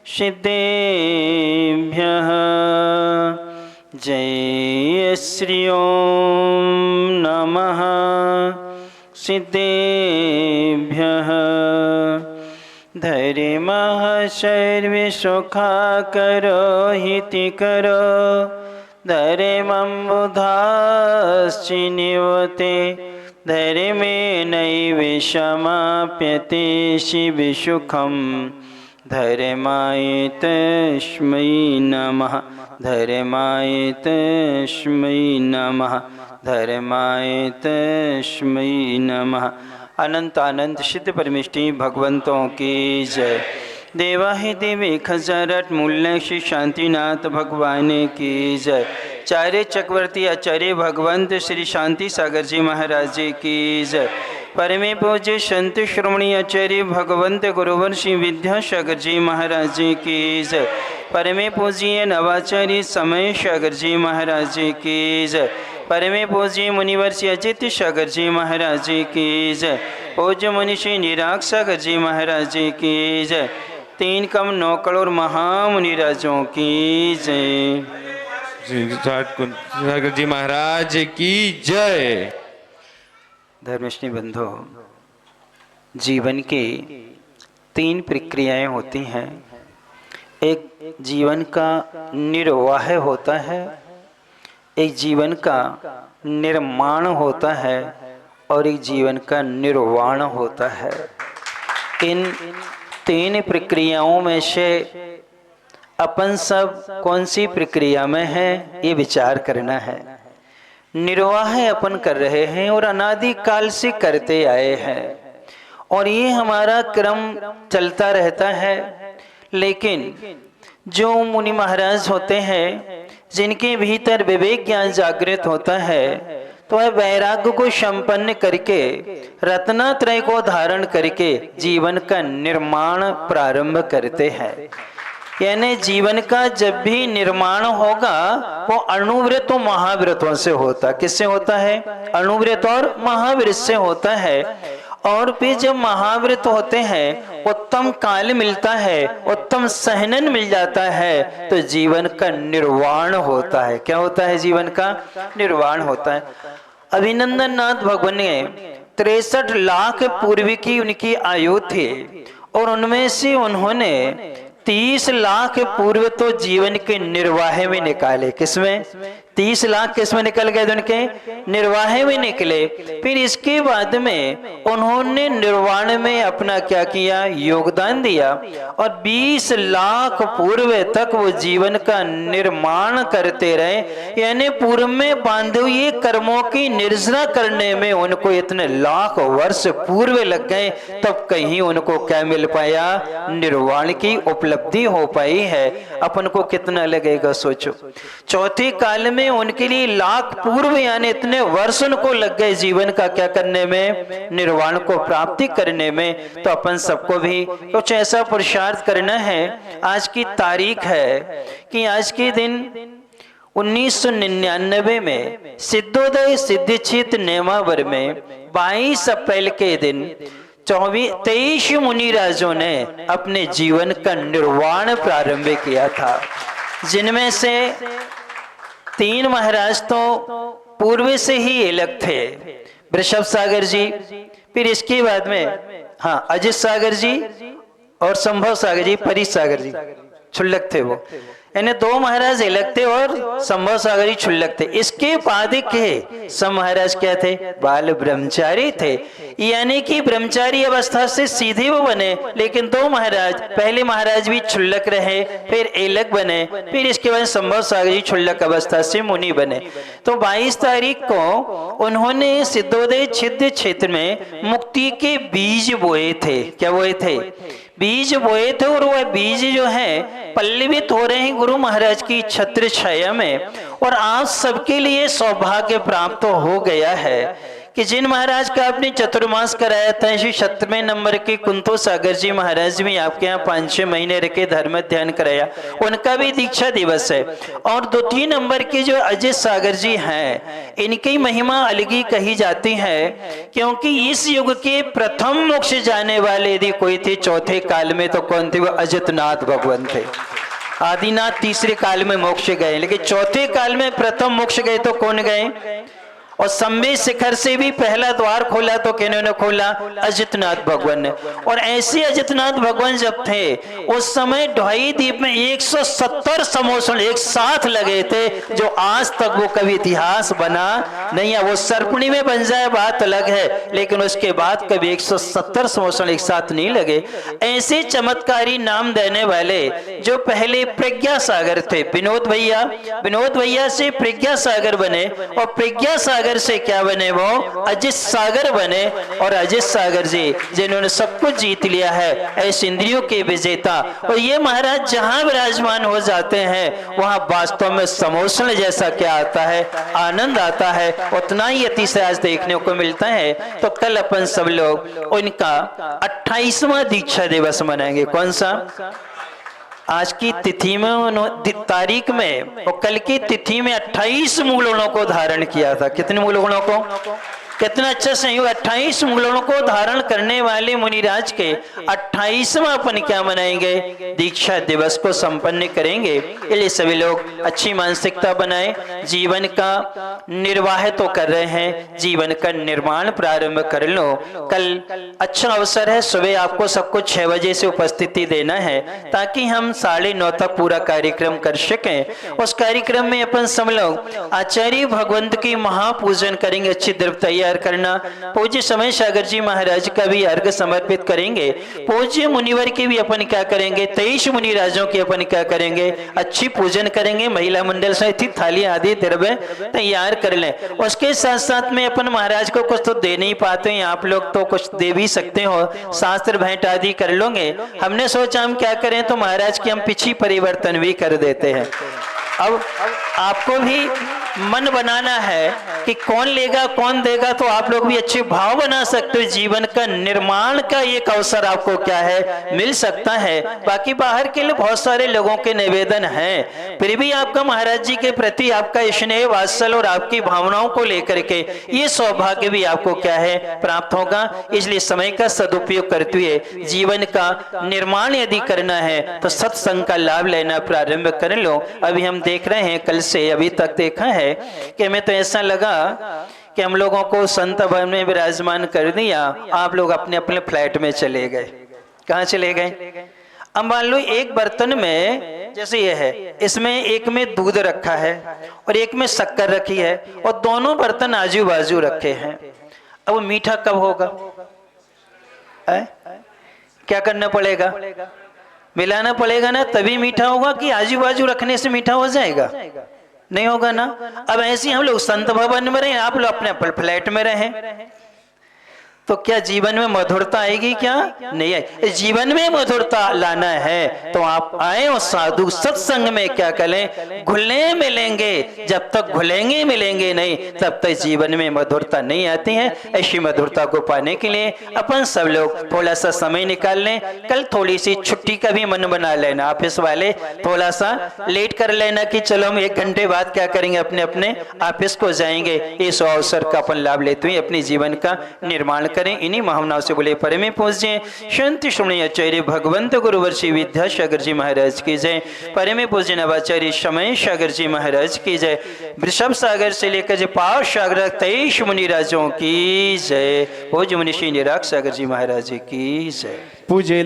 सिद्धेभ्यः जय श्री ओम नमः सिद्धेभ्यः धर्मः सर्वे सुखाकरो हितकरो धर्मं बुधाश्चिनिवते धर्मेणैव समाप्यते शिवसुखं धर्माय तस्मै नमः धर्माय तस्मै नमः धर्माय तस्मै नमः। अनंत अनंत सिद्ध परमेष्टि भगवंतों की जय। देवाहि देवी खजारट मूल्य श्री शांतिनाथ भगवान की जय। चार्य चक्रवर्ती आचार्य भगवंत श्री शांति सागर जी महाराज जी की जय। परमे पूज्य संत श्रोमणी आचार्य भगवंत गुरुवर श्री विद्यासागर जी महाराज जी की जय। परमे पूज्य नवाचार्य समय सागर जी महाराज जी की जय। परमे पूज्य मुनिवर श्री अजित सागर जी महाराज जी की जय। पूज्य मुनि श्री निराग सागर जी महाराज जी की जय। 3 कम 9 करोड़ महामुनिराजों की जय। सागर जी महाराज की जय। धर्मश्री बंधो, जीवन की 3 प्रक्रियाएं होती हैं। एक जीवन का निर्वाह होता है, एक जीवन का निर्माण होता है और एक जीवन का निर्वाण होता है। इन 3 प्रक्रियाओं में से अपन सब कौन सी प्रक्रिया में है ये विचार करना है। निर्वाह अपन कर रहे हैं और अनादि काल से करते आए हैं और ये हमारा क्रम चलता रहता है। लेकिन जो मुनि महाराज होते हैं जिनके भीतर विवेक ज्ञान जागृत होता है तो वह वैराग्य को संपन्न करके रत्नात्रय को धारण करके जीवन का निर्माण प्रारंभ करते हैं। यानी जीवन का जब भी निर्माण होगा वो अणुव्रत और महाव्रतों से होता। किससे होता है? अणुव्रत और महाव्रत से होता है। और फिर जब महाव्रत होते हैं उत्तम काल मिलता है, उत्तम सहनन मिल जाता है तो जीवन का निर्वाण होता है। क्या होता है? जीवन का निर्वाण होता है। अभिनंदन नाथ भगवान ने 63 लाख पूर्व की उनकी आयु थी और उनमें से उन्होंने 30 लाख पूर्व तो जीवन के निर्वाह में निकाले। किसमें? 30 लाख किसमें निकल गए? उनके निर्वाह में निकले। फिर इसके बाद में उन्होंने निर्वाण में अपना क्या किया? योगदान दिया और 20 लाख पूर्व तक वो जीवन का निर्माण करते रहे। यानी पूर्व में बांधे हुए कर्मों की निर्जरा करने में उनको इतने लाख वर्ष पूर्व लग गए, तब कहीं उनको क्या मिल पाया? निर्वाण की उपलब्धि हो पाई है। अपन को कितना लगेगा सोचो। चौथे काल में उनके लिए लाख पूर्व यानी इतने वर्ष उनको लग गए जीवन का क्या करने में? निर्वाण को प्राप्ति करने में। तो अपन सबको भी कुछ ऐसा पुरुषार्थ करना है। आज की तारीख है कि आज के दिन 1999 में सिद्धोदय सिद्धक्षेत्र नेमावर में 22 अप्रैल के दिन 23 मुनिराजों ने अपने जीवन का निर्वाण प्रारंभ किया था, जिनमें से 3 महाराज तो पूर्व से ही अलग थे, वृषभ सागर जी, फिर इसके बाद में अजित सागर जी और संभव सागर जी, परीत सागर जी क्षुल्लक थे। वो यानी 2 महाराज अलग थे और संभव सागर जी क्षुल्लक थे। इसके बाद के सब महाराज क्या थे? बाल ब्रह्मचारी थे। यानी कि ब्रह्मचारी अवस्था से सीधे वो बने। लेकिन 2 महाराज, पहले महाराज भी क्षुल्लक रहे, फिर अलग बने, फिर इसके बाद संभव सागर जी क्षुल्लक अवस्था से मुनि बने। तो 22 तारीख को उन्होंने सिद्धोदय सिद्ध क्षेत्र में मुक्ति के बीज बोए थे। क्या बोए थे? बीज बोए थे। और वह बीज जो है पल्लवित हो रहे हैं गुरु महाराज की छत्र छाया में। और आज सबके लिए सौभाग्य प्राप्त हो गया है कि जिन महाराज का आपने चतुर्मास कराया था, इसी 17वें नंबर के कुंतो सागर जी महाराज भी आपके यहाँ 5-6 महीने रखे धर्म ध्यान कराया, उनका भी दीक्षा दिवस है। और 2-3 नंबर के जो अजय सागर जी हैं, इनकी महिमा अलग ही कही जाती है, क्योंकि इस युग के प्रथम मोक्ष जाने वाले यदि कोई थे चौथे काल में तो कौन थे? वो अजितनाथ भगवान थे। आदिनाथ तीसरे काल में मोक्ष गए, लेकिन चौथे काल में प्रथम मोक्ष गए तो कौन गए? और संबे शिखर से भी पहला द्वार खोला तो किन्होंने खोला? अजितनाथ भगवान ने। और ऐसे अजितनाथ भगवान जब थे उस समय ढाई द्वीप में 170 समोसन एक साथ लगे थे, जो आज तक वो कभी इतिहास बना नहीं है। वो सर्पणी में बन जाए बात अलग है, लेकिन उसके बाद कभी 170 समोसन एक साथ नहीं लगे। ऐसे चमत्कारी नाम देने वाले जो पहले प्रज्ञा सागर थे, विनोद भैया से प्रज्ञा सागर बने, और प्रज्ञा सागर से क्या बने? वो अजित सागर बने। और अजित सागर जी जिन्होंने सब कुछ जीत लिया है, ऐसे इंद्रियों के विजेता। और ये महाराज जहां विराजमान हो जाते हैं वहां वास्तव में समोसन जैसा क्या आता है? आनंद आता है। उतना ही अतिशय आज देखने को मिलता है। तो कल अपन सब लोग उनका 28वां दीक्षा दिवस मनाएंगे। कौन सा? आज की तिथि में, तारीख में, और कल की तिथि में 28 मूलगुणों को धारण किया था। कितने मूलगुणों को? कितना अच्छा संयोग! 28 मूलगुणों को धारण करने वाले मुनिराज के 28वां अपन क्या मनाएंगे? दीक्षा दिवस को संपन्न करेंगे। इसलिए सभी लोग अच्छी मानसिकता बनाए, जीवन का निर्वाह तो कर रहे हैं, जीवन का निर्माण प्रारंभ कर लो। कल अच्छा अवसर है, सुबह आपको सबको 6 बजे से उपस्थिति देना है, ताकि हम 9:30 तक पूरा कार्यक्रम कर सकें। उस कार्यक्रम में अपन सब लोग आचार्य भगवंत की महापूजन करेंगे, अच्छी द्रव्य तैयार करना। पूज्य समय सागर जी महाराज का भी अर्घ समर्पित करेंगे। पूज्य मुनिवर के भी अपन क्या करेंगे? 23 मुनिराजों के अपन क्या करेंगे? अच्छी पूजन करेंगे। महिला मंडल से थाली आदि द्रव्य तैयार कर लें। उसके साथ साथ में अपन महाराज को कुछ तो दे नहीं पाते हैं, आप लोग तो कुछ दे भी सकते हो, शास्त्र भेंट आदि कर लोगे। हमने सोचा हम क्या करें, तो महाराज की हम पिछी परिवर्तन भी कर देते हैं। अब आपको भी मन बनाना है कि कौन लेगा कौन देगा, तो आप लोग भी अच्छे भाव बना सकते हो। जीवन का निर्माण का एक अवसर आपको क्या है? मिल सकता है। बाकी बाहर के लिए बहुत सारे लोगों के निवेदन हैं, फिर भी आपका महाराज जी के प्रति आपका स्नेह वात्सल और आपकी भावनाओं को लेकर के ये सौभाग्य भी आपको क्या है? प्राप्त होगा। इसलिए समय का सदुपयोग करते हुए जीवन का निर्माण यदि करना है तो सत्संग का लाभ लेना प्रारंभ कर लो। अभी हम देख रहे हैं, कल से अभी तक देखा है कि हमें तो ऐसा लगा कि हम लोगों को संत भवन में विराजमान कर दिया, आप लोग अपने अपने फ्लैट में चले गए। कहाँ चले गए? अब मान लो एक बर्तन में, जैसे ये है, इसमें एक में दूध रखा है और एक में शक्कर रखी है, और दोनों बर्तन आजू बाजू रखे हैं। अब वो मीठा कब होगा? क्या करना पड़ेगा? मिलाना पड़ेगा ना, तभी मीठा होगा, कि आजू बाजू रखने से मीठा हो जाएगा? नहीं होगा ना। अब ऐसे हम लोग संत भवन में रहे, आप लोग अपने फ्लैट में रहे, तो क्या जीवन में मधुरता आएगी? क्या नहीं आएगी। जीवन में मधुरता लाना है तो आप आए और साधु सत्संग में क्या करें? घुलने मिलेंगे। जब तक घुलेंगे मिलेंगे नहीं, तब तक जीवन में मधुरता नहीं आती है। ऐसी मधुरता को पाने के लिए अपन सब लोग थोड़ा सा समय निकाल लें। कल थोड़ी सी छुट्टी का भी मन बना लेना, ऑफिस वाले थोड़ा सा लेट कर लेना कि चलो हम 1 घंटे बाद क्या करेंगे, अपने अपने ऑफिस को जाएंगे। इस अवसर का अपन लाभ लेते हुए अपने जीवन का निर्माण करें। इन्हीं भावनाओं से बोले परमे पूज्य शांति श्रोणी आचार्य भगवंत गुरुवर्षि विद्यासागर जी महाराज की जय। परमे पूज्य नवाचार्य समय सागर जी महाराज की जय। वृषभ सागर से लेकर जो पाव सागर 23 मुनिराजों की जय। पूज्य मुनि श्री निराग सागर जी महाराज की जय। पूज्य